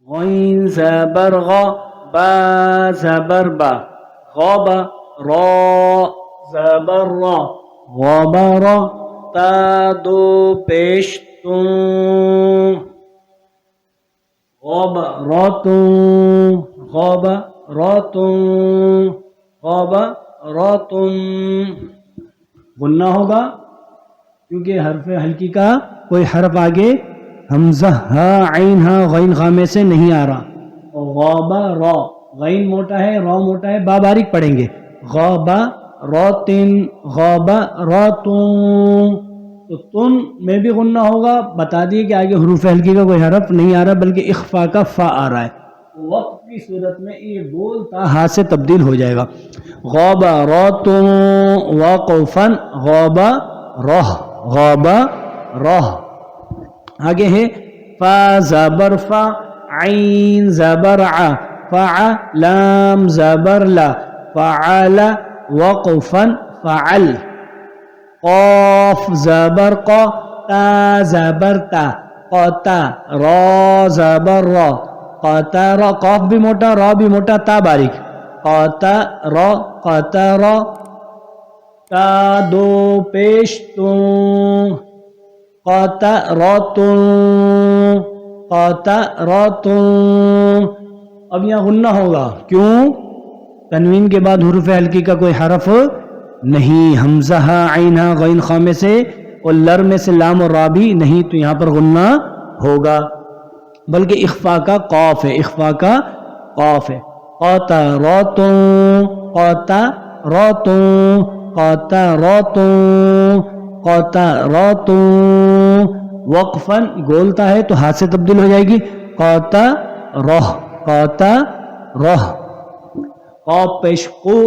غین زبر غا با زبر با غابا را زبر را غبارا تا دو پیش تم غبراتم غبراتم غبراتم غنہ ہوگا کیونکہ حرف ہلکی کا کوئی حرف آگے حمزہ ہا عین ہا غین خا میں سے نہیں آ رہا. غابا را غین موٹا ہے را موٹا ہے با باریک پڑھیں گے. غابا راتن غابا راتن تو تن میں بھی غنہ ہوگا. بتا دیے کہ آگے حروف ہلکی کا کوئی حرف نہیں آ رہا بلکہ اخفا کا فا آ رہا ہے. وقت کی صورت میں یہ گول تا ہا سے تبدیل ہو جائے گا. غابا راتن وقفا غابا رہ غابا رہ. آگے ہے فا زبر فا عین زبر ع فع لام زبر لا فعل وقفا فعل. قاف زبر قا تا زبر تا قتا را زبر را قطر. قاف بھی موٹا را بھی موٹا تا باریک قطر قطر. تا دو پیش تم قطراتم قطراتم. اب یہاں غنہ ہوگا کیوں؟ تنوین کے بعد حروف ہلکی کا کوئی حرف نہیں. حمزہ ہا عین ہا غین خا میں سے اور لر میں سے لام اور را بھی نہیں تو یہاں پر غنہ ہوگا بلکہ اخفا کا قاف ہے. اخفا کا قاف ہے. قطراتم قطراتم قطراتم قطراتم. وقفاً گولتا ہے تو ہاتھ سے تبدیل ہو جائے گی. قطرہ قطرہ. قاف پیش قو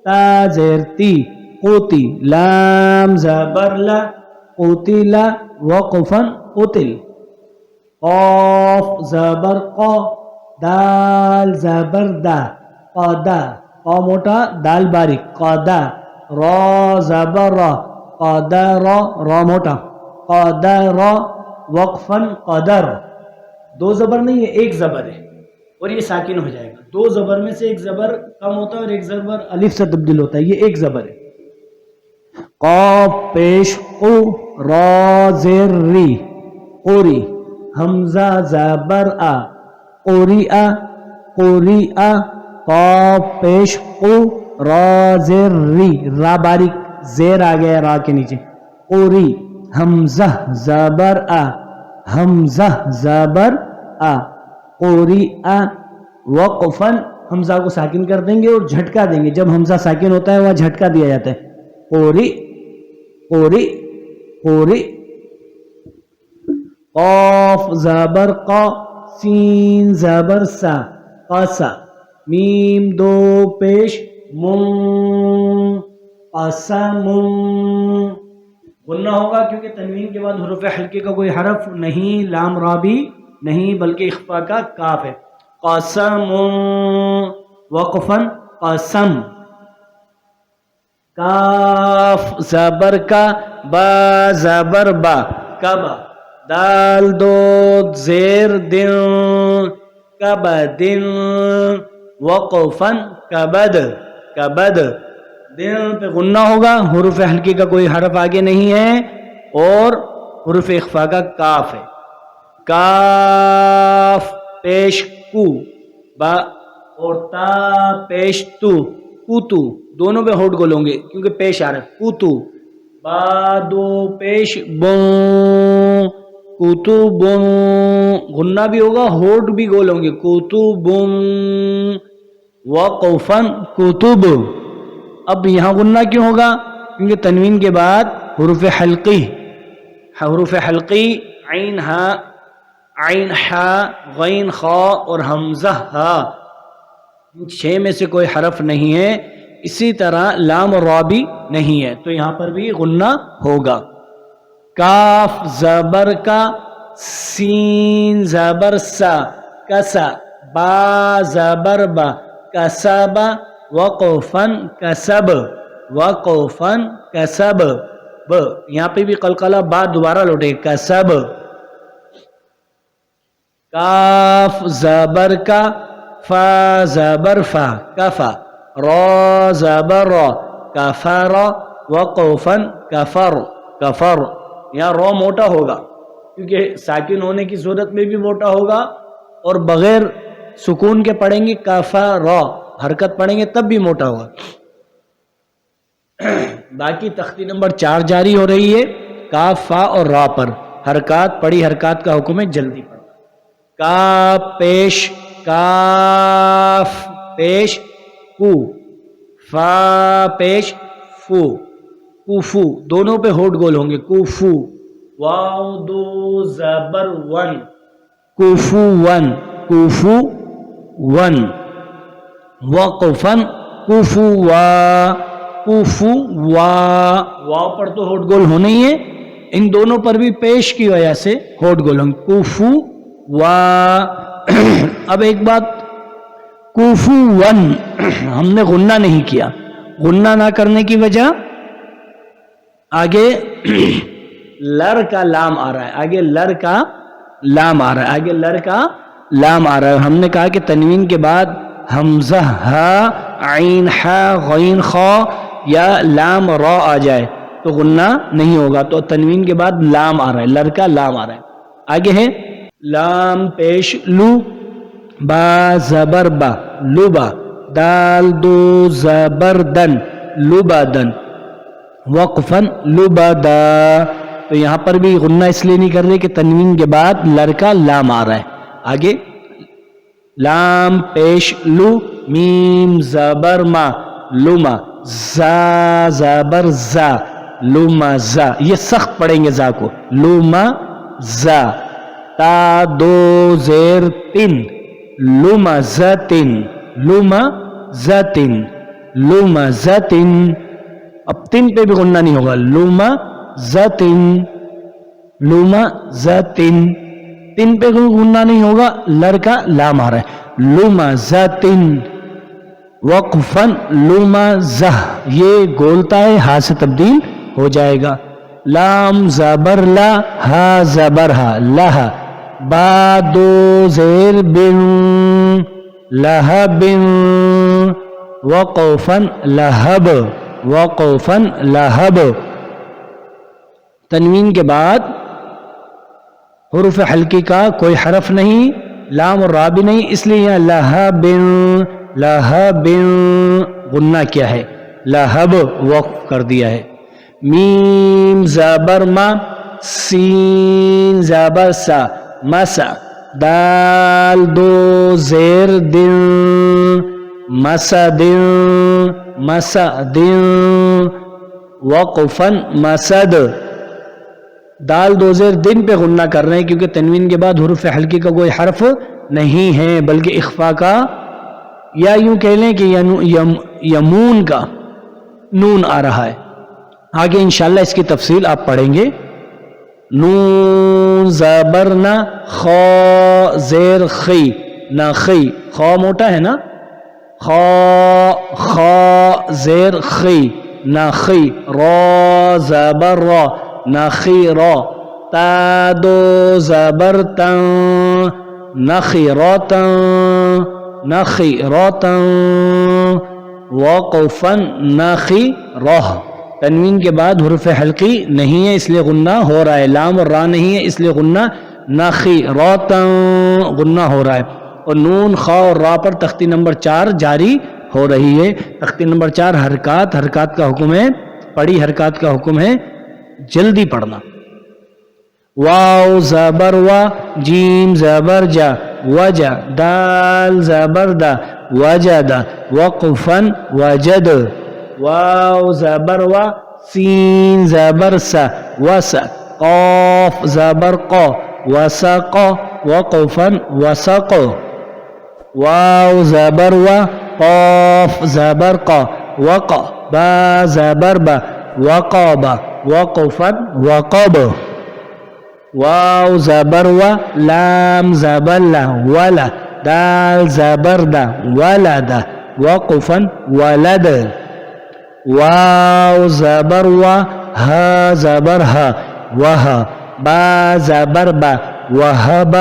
تا زیر تی قوتی لام زبر لا قتل وقفاً قتل. قاف زبر قا دال زبر دا قدا قا موٹا دال باریک قدا. را زبر را قدر را موٹا قدر وقفاً قدر. دو زبر نہیں ہے ایک زبر ہے اور یہ ساکن ہو جائے گا. دو زبر میں سے ایک زبر کم ہوتا ہے اور ایک زبر الف سے تبدیل ہوتا ہے. یہ ایک زبر ہے. قاف پیش قو را زیر ری قوری حمزہ زبر آ قوری آ قوری آ. قاف پیش قو را زیر ری را باریک زیر آ گیا را کے نیچے قوری. حمزہ زبر آ حمزہ زبر آ قوری آ. وقفاً حمزہ کو ساکن کر دیں گے اور جھٹکا دیں گے. جب حمزہ ساکن ہوتا ہے وہاں جھٹکا دیا جاتا ہے. قوری قوری قوری. قاف زبر قا سین زبر سا قاسا میم دو پیش مم قسم. غنہ ہوگا کیونکہ تنوین کے بعد حروف ہلکے کا کوئی حرف نہیں. لام را بھی نہیں بلکہ اخفا کا کاف ہے. قسم وقفاً قسم. کاف زبر کا با زبر با کبا دال دو زیر دن کبدن وقفاً کبد کبد. دل پہ غنہ ہوگا. حروف ہلکی کا کوئی حرف آگے نہیں ہے اور حروف اخفا کا کاف ہے. کاف پیش کو با اور تا پیش تو کوتو. دونوں پہ ہوٹ گول ہوں گے کیونکہ پیش آ رہا ہے. کوتو با دو پیش بون کوتو بون. غنہ بھی ہوگا ہوٹ بھی گول ہوں گے. کوتو بون وقفاً کتب. اب یہاں غنہ کیوں ہوگا؟ کیونکہ تنوین کے بعد حروف حلقی عین ہا عین ہا غین خا اور حمزہ ہا چھ میں سے کوئی حرف نہیں ہے. اسی طرح لام اور را بھی نہیں ہے تو یہاں پر بھی غنہ ہوگا. کاف زبر کا سین زبر سا کسا با زبر با کسبا وقفاً کسب وقفاً کسب. یہاں پہ بھی قلقلہ با دوبارہ لوٹے کسب. کاف زبر کا، فا زبر فا کفا، را زبر را کفر، وقفن کفر کفر. یہاں را موٹا ہوگا کیونکہ ساکن ہونے کی صورت میں بھی موٹا ہوگا اور بغیر سکون کے پڑھیں گے کفر، حرکت پڑھیں گے تب بھی موٹا ہوگا. باقی تختی نمبر 4 جاری ہو رہی ہے کاف فا اور را پر. حرکات پڑھی حرکات کا حکم ہے جلدی پڑھ. کاف پیش کاف پیش کو، فا پیش فو کوفو، دونوں پہ ہونٹ گول ہوں گے کوفو. واو دو زبر ون کوفو ون کوفو ون. وقفن کوفو وا کوفو وا، واو پر تو ہونٹ گول ہونا ہی ہے، ان دونوں پر بھی پیش کی وجہ سے ہونٹ گول ہوں گے کوفو وا. اب ایک بات، کوفو ون ہم نے غنہ نہیں کیا. غنہ نہ کرنے کی وجہ آگے لر کا لام آ رہا ہے، آگے لر کا لام آ رہا ہے، آگے لر کا لام آ رہا ہے. ہم نے کہا کہ تنوین کے بعد حمزہ ہا عین ہا غین خا یا لام را آ جائے تو غنہ نہیں ہوگا، تو تنوین کے بعد لام آ رہا ہے، لر کا لام آ رہا ہے. آگے ہے لام پیش لو، با زبر با لبا، دال دو زبر دن لبا دن، وقفن لبا دا. تو یہاں پر بھی غنہ اس لیے نہیں کر رہے کہ تنوین کے بعد لر کا لام آ رہا ہے. آگے لام پیش لو، میم زبر ما لما، زا زبر زا لما زا، یہ سخت پڑھیں گے زا کو لما زا. تا دو زیر تن لما زتن لما زتن لما زتن. اب تن پہ بھی غنہ نہیں ہوگا، لما زتن لما زتن. تن پہ غنہ نہیں ہوگا، لر کا لام آ رہا ہے لما زتن. وقفن لما زہ، یہ گولتا ہے ہا سے تبدیل ہو جائے گا. لام زبر لا ہا زبر ہا لہا، با دو زیر بن لہب، وقفن لہب وقفن لہب. تنوین کے بعد حروف حلقی کا کوئی حرف نہیں، لام اور را بھی نہیں، اس لیے یہاں لہب لہب غنہ کیا ہے، لہب وقف کر دیا ہے. میم زبر ما سین زبر سا مسا، دال دو زیر دن مسا دن مسا دن، وقفن مسد. دال دو زیر دن پہ غنہ کر رہے ہیں کیونکہ تنوین کے بعد حروف حلقی کا کوئی حرف نہیں ہے بلکہ اخفا کا، یا یوں کہہ لیں کہ یمون کا نون آ رہا ہے. آگے انشاءاللہ اس کی تفصیل آپ پڑھیں گے. نون زبر نا، خا زیر خی نخی، خا موٹا ہے نا، خا زیر خی نخی، را زبر را نخی را، تا دو زبر تن نخی را تن نخی را تن، وقفن نخی راہ. تنوین کے بعد حروف حلقی نہیں ہے اس لیے غنہ ہو رہا ہے، لام اور را نہیں ہے اس لیے غنہ نخی را تن غنہ ہو رہا ہے. اور نون خا اور را پر تختی نمبر 4 جاری ہو رہی ہے. تختی نمبر 4 حرکات، حرکات کا حکم ہے، پڑھی حرکات کا حکم ہے، جلدی پڑھنا. واو زبر وا، جیم زبر جا وجا، دال زبر دا وجد، وقفن وجد. واو زبر وا، سین زبر سا وسا، قاف زبر قا وسق، وقفن وسق. واو زبر وا، قاف زبر قا وقا، با زبر با وقاب، وقفن وقب. واو زبر وا، لام زبر لا ولا، دال زبر دا ولد، وقفن ولد. واو زبر وا، ہا زبر ہا وہا، با زبر با وہب،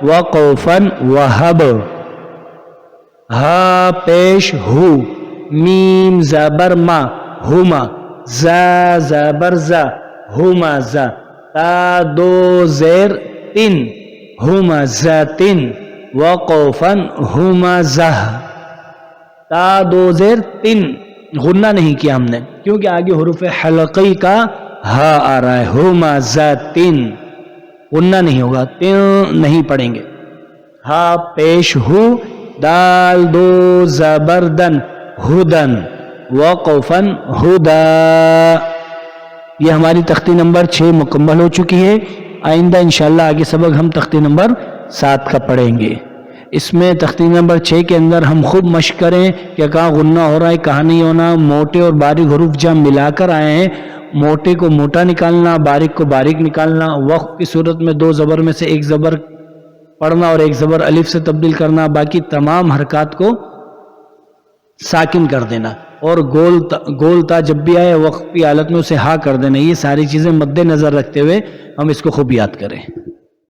وقوفن وہب، ہا پیش ہو، میم زبر ما ہما، زا زبر زا ہما زا، تا دو زیر تن ہما زاتن، وقوفن ہما زہ، تا دو زیر تن، غنہ نہیں کیا ہم نے کیونکہ آگے حروف حلقی کا ہا آ رہا ہے، ہما زاتن، غنہ نہیں ہوگا، تن نہیں پڑھیں گے، ہا پیش ہو، دال دو زبردن ہدن، وقوفن ہدا۔ یہ ہماری تختی نمبر 6 مکمل ہو چکی ہے۔ آئندہ انشاءاللہ آگے سبق ہم تختی نمبر 7 کا پڑھیں گے۔ اس میں تختی نمبر 6 کے اندر ہم خوب مشق کریں کہ کہاں غنہ ہو رہا ہے کہاں نہیں ہونا، موٹے اور باریک حروف جہاں ملا کر آئے ہیں موٹے کو موٹا نکالنا، باریک کو باریک نکالنا، وقف کی صورت میں 2 زبر میں سے 1 زبر پڑھنا اور 1 زبر الف سے تبدیل کرنا، باقی تمام حرکات کو ساکن کر دینا، اور گول تا جب بھی آئے وقف کی حالت میں اسے ہا کر دینا۔ یہ ساری چیزیں مد نظر رکھتے ہوئے ہم اس کو خوب یاد کریں۔